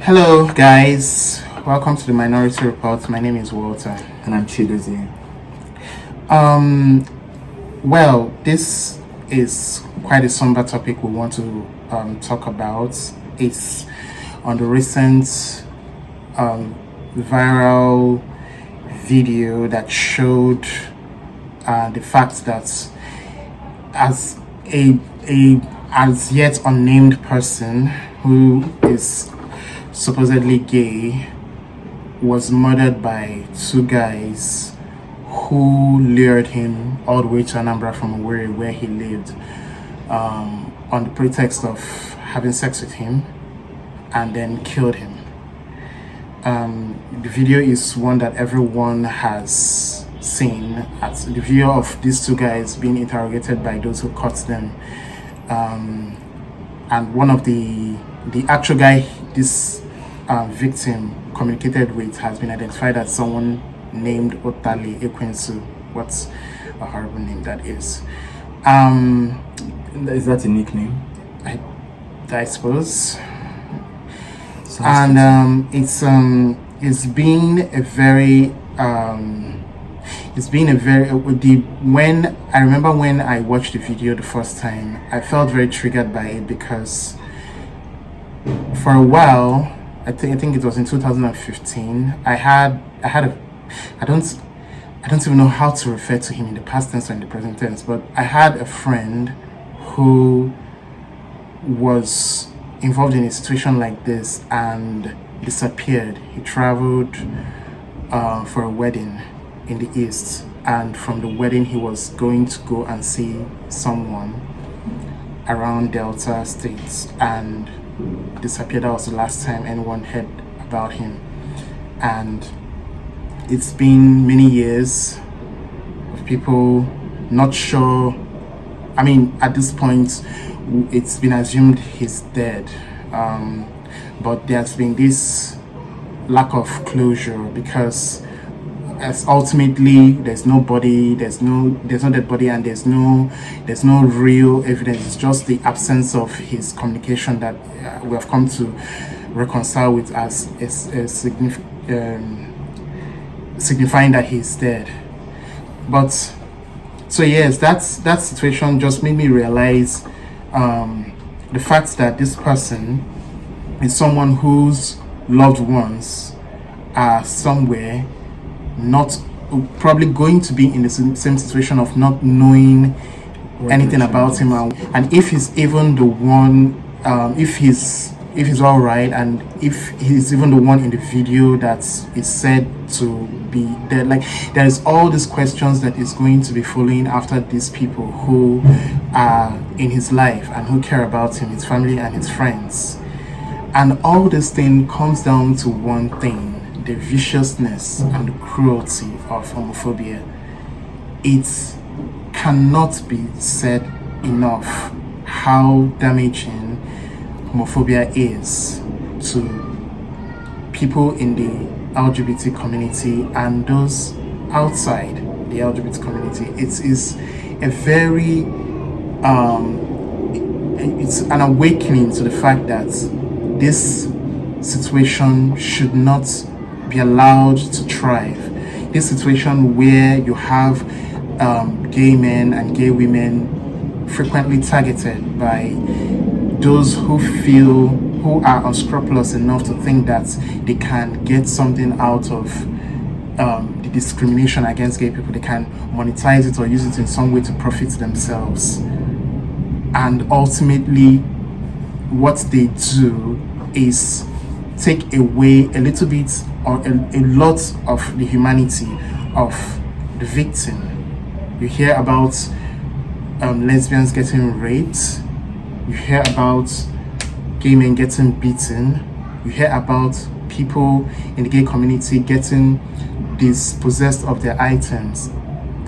Hello, guys. Welcome to the Minority Report. My name is Walter. And I'm Chidozie. Well, this is quite a somber topic we want to talk about. It's on the recent viral video that showed the fact that as a as yet unnamed person who is supposedly gay was murdered by two guys who lured him all the way to Anambra from where he lived on the pretext of having sex with him and then killed him. The video is one that everyone has seen. At the video of these two guys being interrogated by those who caught them, and one of the actual guy this victim communicated with has been identified as someone named Otali Ekwensu. What a horrible name that is. Is that a nickname? I suppose. Sounds And it's been a very when I remember when I watched the video the first time, I felt very triggered by it because for a while, I think it was in 2015, I don't even know how to refer to him in the past tense or in the present tense, but I had a friend who was involved in a situation like this and disappeared. He traveled for a wedding in the East, and from the wedding he was going to go and see someone around Delta States and disappeared. That was the last time anyone heard about him, and it's been many years of people not sure. I mean, at this point it's been assumed he's dead, but there's been this lack of closure because as ultimately there's no body, there's no dead body, and there's no real evidence. It's just the absence of his communication that we have come to reconcile with as signifying that he's dead. But so yes, that situation just made me realize the fact that this person is someone whose loved ones are somewhere, not probably going to be in the same situation of not knowing anything about him, and if he's even the one, if he's all right, and if he's even the one in the video that is said to be dead. Like, there is all these questions that is going to be following after these people who are in his life and who care about him, his family and his friends. And all this thing comes down to one thing: the viciousness and the cruelty of homophobia. It cannot be said enough how damaging homophobia is to people in the LGBT community and those outside the LGBT community. It is a very it's an awakening to the fact that this situation should not be allowed to thrive. This situation where you have gay men and gay women frequently targeted by those who are unscrupulous enough to think that they can get something out of the discrimination against gay people. They can monetize it or use it in some way to profit themselves. And ultimately, what they do is take away a little bit or a lot of the humanity of the victim. You hear about lesbians getting raped. You hear about gay men getting beaten. You hear about people in the gay community getting dispossessed of their items.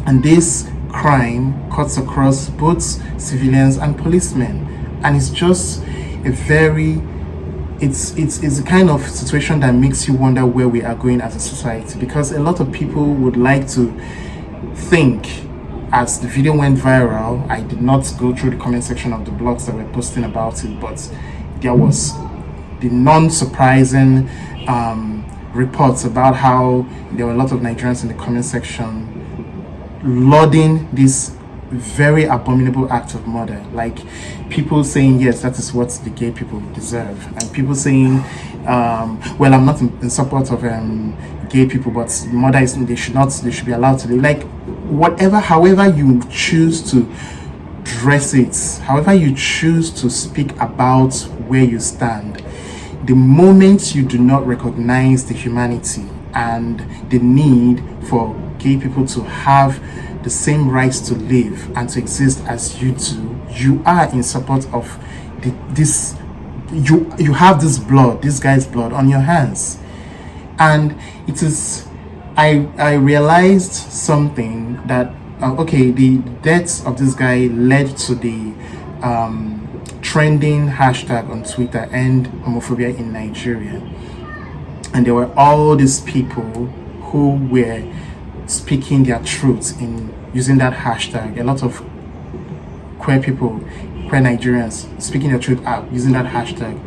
And this crime cuts across both civilians and policemen. And it's just a very, it's a kind of situation that makes you wonder where we are going as a society. Because a lot of people would like to think, as the video went viral, I did not go through the comment section of the blogs that were posting about it, but there was the non-surprising reports about how there were a lot of Nigerians in the comment section lauding this very abominable act of murder. Like people saying, yes, that is what the gay people deserve, and people saying, well, I'm not in support of gay people, but murder is, they should be allowed to live. Like whatever, however you choose to dress it, however you choose to speak about where you stand, the moment you do not recognize the humanity and the need for gay people to have the same rights to live and to exist as you do, you are in support of this. You have this guy's blood on your hands. And it is, I realized something that okay, the death of this guy led to the trending hashtag on Twitter, "End Homophobia in Nigeria," and there were all these people who were speaking their truth in using that hashtag. A lot of queer people, queer Nigerians, speaking their truth out using that hashtag.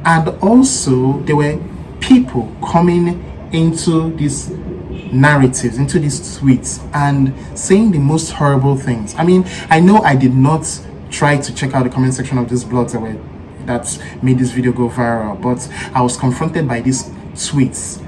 And also there were people coming into these narratives, into these tweets, and saying the most horrible things. I mean, I know I did not try to check out the comment section of these blogs that made this video go viral, but I was confronted by these tweets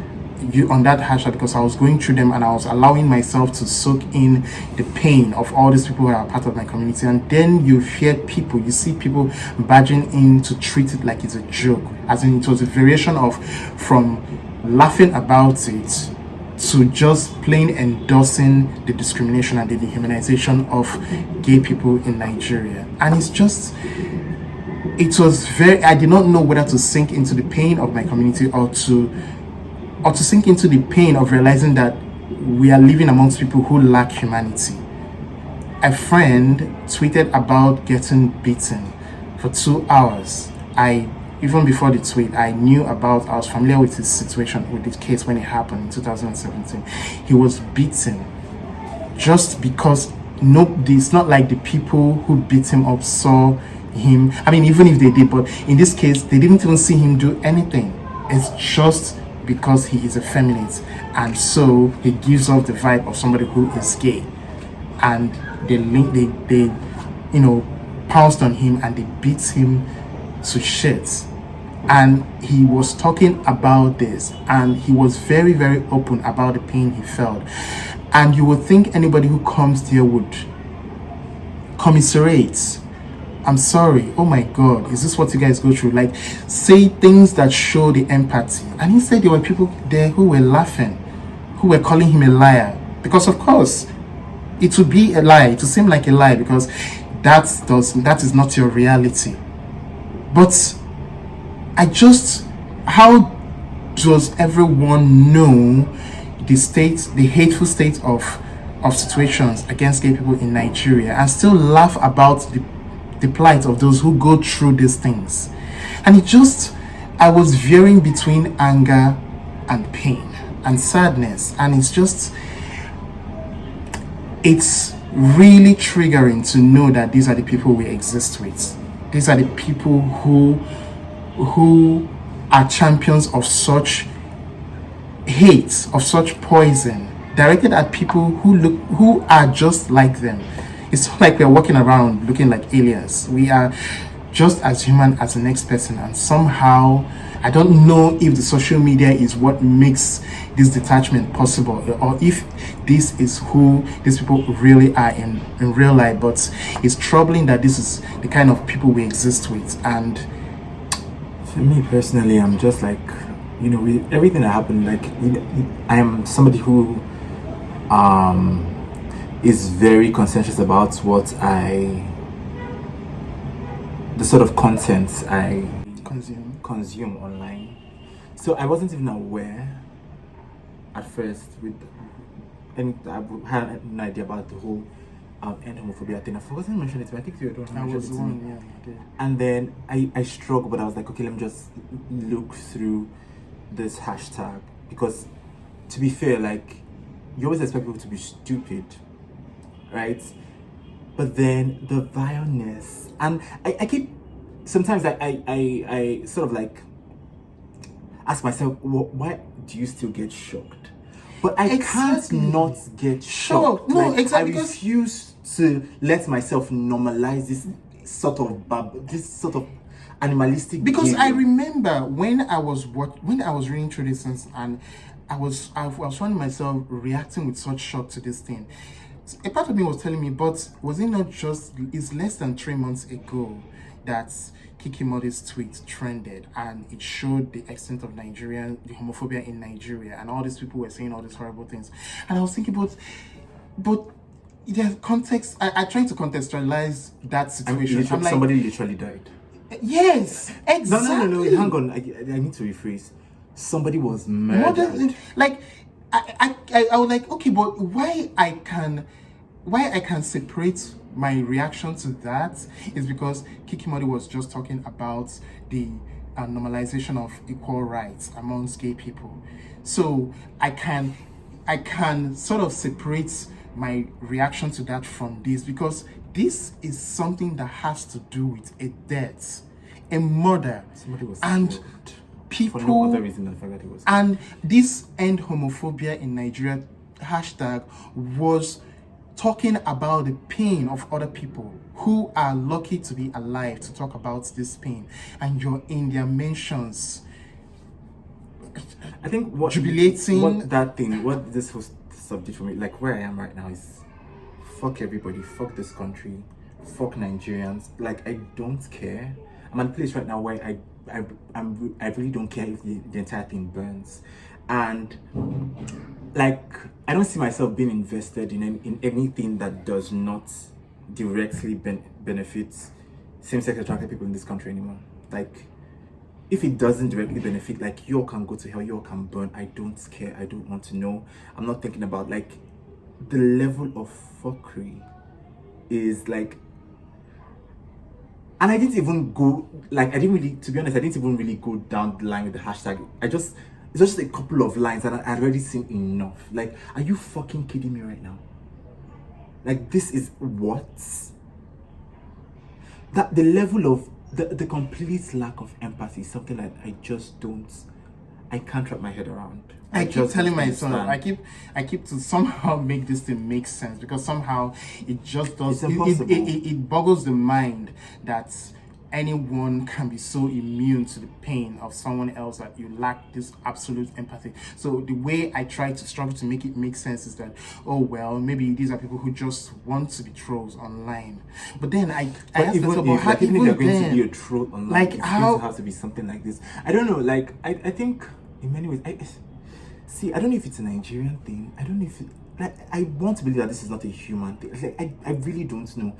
on that hashtag because I was going through them and I was allowing myself to soak in the pain of all these people who are part of my community. And then you see people barging in to treat it like it's a joke, as in it was a variation of from laughing about it to just plain endorsing the discrimination and the dehumanization of gay people in Nigeria. And it was very, I did not know whether to sink into the pain of my community or to sink into the pain of realizing that we are living amongst people who lack humanity. A friend tweeted about getting beaten for 2 hours. Even before the tweet, I was familiar with his situation, with this case when it happened in 2017. He was beaten just because it's not like the people who beat him up saw him. I mean, even if they did, but in this case, they didn't even see him do anything. It's just because he is effeminate, and so he gives off the vibe of somebody who is gay, and they pounced on him and they beat him to shit. And he was talking about this, and he was very, very open about the pain he felt. And you would think anybody who comes there would commiserate. I'm sorry, oh my God, is this what you guys go through? Like, say things that show the empathy. And instead there were people there who were laughing, who were calling him a liar. Because of course, it would be a lie, it would seem like a lie, because that is not your reality. But how does everyone know the hateful state of situations against gay people in Nigeria and still laugh about the plight of those who go through these things? And I was veering between anger and pain and sadness, and it's really triggering to know that these are the people we exist with. These are the people who are champions of such hate, of such poison directed at people who are just like them. It's not like we're walking around looking like aliens. We are just as human as the next person, and somehow I don't know if the social media is what makes this detachment possible, or if this is who these people really are in real life. But it's troubling that this is the kind of people we exist with. And for me personally, I'm just like, with everything that happened, like, I am somebody who is very conscientious about the sort of content I consume online. So I wasn't even aware at first I had no idea about the whole end homophobia thing. I forgot to mention it, but I think you don't mention it to me. Yeah, you did. And then I struggled, but I was like, okay, let me just look through this hashtag, because to be fair, like, you always expect people to be stupid, right? But then the vileness, and I keep, sometimes I sort of like ask myself, why do you still get shocked? But I Exactly. can't not get shocked. No, Like, exactly, I because- refuse to let myself normalize this sort of animalistic Because I behavior. remember when I was reading through this things, and I was finding myself reacting with such shock to this thing. A part of me was telling me, but was it not just, it's less than 3 months ago that Kiki Modi's tweet trended, and it showed the extent of the homophobia in Nigeria, and all these people were saying all these horrible things. And I was thinking, but there's context. I trying to contextualize that situation. I'm like, somebody literally died. yes, exactly. No. Hang on. I need to rephrase. Somebody was murdered. Like, I was like, okay, but why I can separate my reaction to that is because Kikimori was just talking about the normalization of equal rights amongst gay people. So I can sort of separate my reaction to that from this, because this is something that has to do with a death, a murder, Somebody was and killed. people, For no other reason than the fact that he was. and this End Homophobia in Nigeria hashtag was talking about the pain of other people who are lucky to be alive to talk about this pain, and you're in their mentions I think what jubilating. what this whole subject for me, like where I am right now, is fuck everybody, fuck this country, fuck Nigerians. Like, I don't care. I'm at a place right now where I really don't care if the entire thing burns, and like, I don't see myself being invested in anything that does not directly benefit same-sex attracted people in this country anymore. Like, if it doesn't directly benefit, like, you all can go to hell, you all can burn. I don't care. I don't want to know. I'm not thinking about, like, the level of fuckery is like, and I didn't even go, like, to be honest, I didn't even really go down the line with the hashtag. It's just a couple of lines, and I'd already seen enough. Like, are you fucking kidding me right now? Like, this is what? That the level of the complete lack of empathy is something that I can't wrap my head around. I keep telling myself, I keep to somehow make this thing make sense, because somehow it just does. It's impossible. It boggles the mind that anyone can be so immune to the pain of someone else that you lack this absolute empathy. So the way I try to struggle to make it make sense is that, oh well, maybe these are people who just want to be trolls online. But then I ask myself, even if you're going to be a troll online, like, it's how going to have to be something like this. I don't know. Like, I think in many ways, I don't know if it's a Nigerian thing. I don't know if like, I want to believe that this is not a human thing. Like, I really don't know.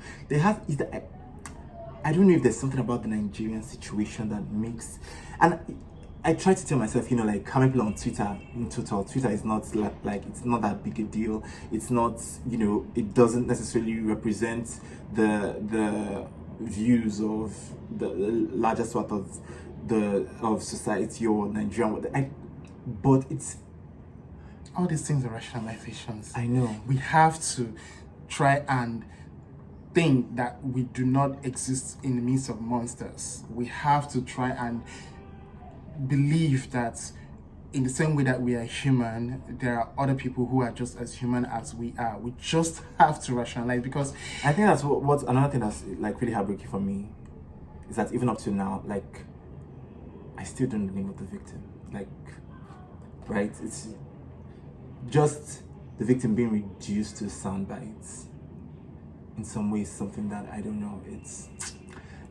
I don't know if there's something about the Nigerian situation that makes, and I try to tell myself, like, how many people on Twitter, in total, Twitter is not like, it's not that big a deal. It's not, it doesn't necessarily represent the views of the larger swath of society or Nigerian. But it's, all these things are rationalizations. I know. We have to try and think that we do not exist in the midst of monsters. We have to try and believe that in the same way that we are human, there are other people who are just as human as we are. We just have to rationalize, because I think that's what's another thing that's like really heartbreaking for me is that even up to now, like, I still don't know the name of the victim. Like, right? It's just the victim being reduced to sound bites. In some ways, something that I don't know.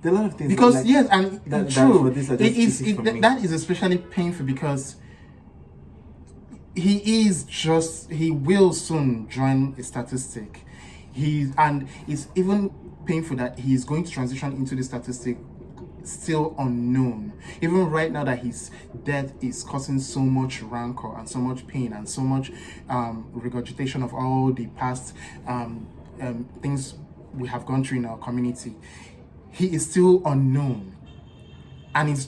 There are a lot of things. Because like, yes, and true, that is especially painful because he will soon join a statistic. It's even painful that he is going to transition into the statistic still unknown. Even right now that his death is causing so much rancor and so much pain and so much regurgitation of all the past things we have gone through in our community, he is still unknown. And it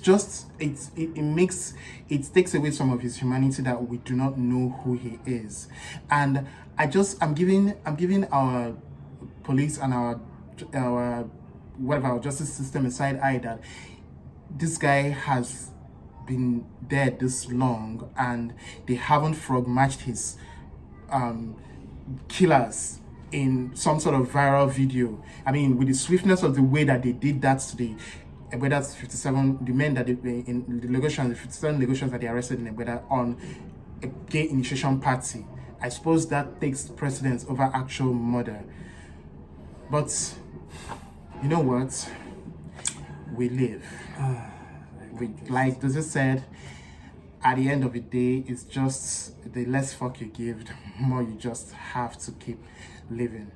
takes away some of his humanity that we do not know who he is. And I'm giving our police and our justice system a side eye that this guy has been dead this long and they haven't frog matched his killers in some sort of viral video. I mean, with the swiftness of the way that they did that to the Egbeda's 57, the men that they in the Lagosians, the 57 Lagosians that they arrested in Egbeda on a gay initiation party, I suppose that takes precedence over actual murder. But you know what? We live. Like Dozie said, at the end of the day, it's just the less fuck you give, the more you just have to keep living.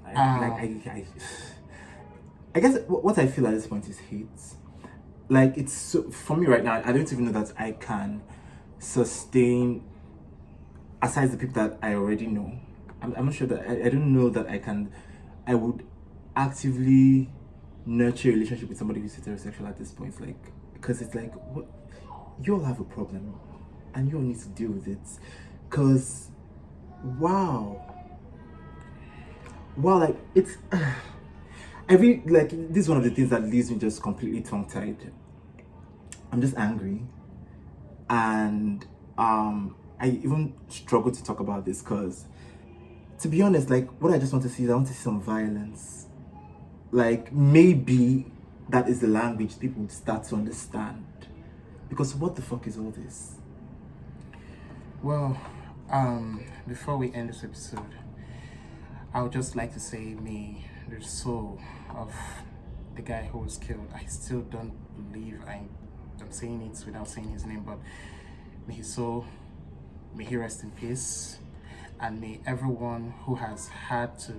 I guess what I feel at this point is hate. Like, it's so, for me right now, I don't even know that I can sustain, aside the people that I already know. I'm not sure that, I don't know that I would actively nurture a relationship with somebody who's heterosexual at this point. Like, because it's like, what, you all have a problem and you all need to deal with it. Because, wow, like, it's like, this is one of the things that leaves me just completely tongue-tied. I'm just angry, and I even struggle to talk about this because, to be honest, like, what I just want to see is, I want to see some violence. Like, maybe that is the language people would start to understand. Because what the fuck is all this? Well, before we end this episode, I would just like to say, may the soul of the guy who was killed, I still don't believe I'm saying it without saying his name, but may his soul, may he rest in peace, and may everyone who has had to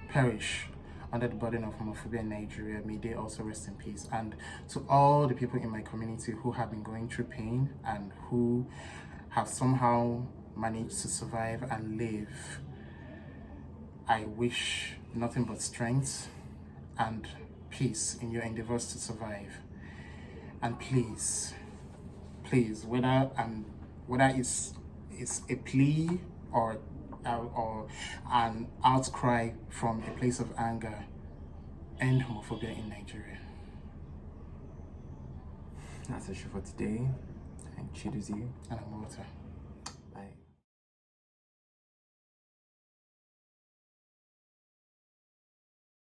perish under the burden of homophobia in Nigeria, may they also rest in peace. And to all the people in my community who have been going through pain and who have somehow managed to survive and live, I wish nothing but strength and peace in your endeavors to survive. And please, whether it's a plea or an outcry from a place of anger, end homophobia in Nigeria. That's the show for today. I'm Chidozie. And I'm Walter.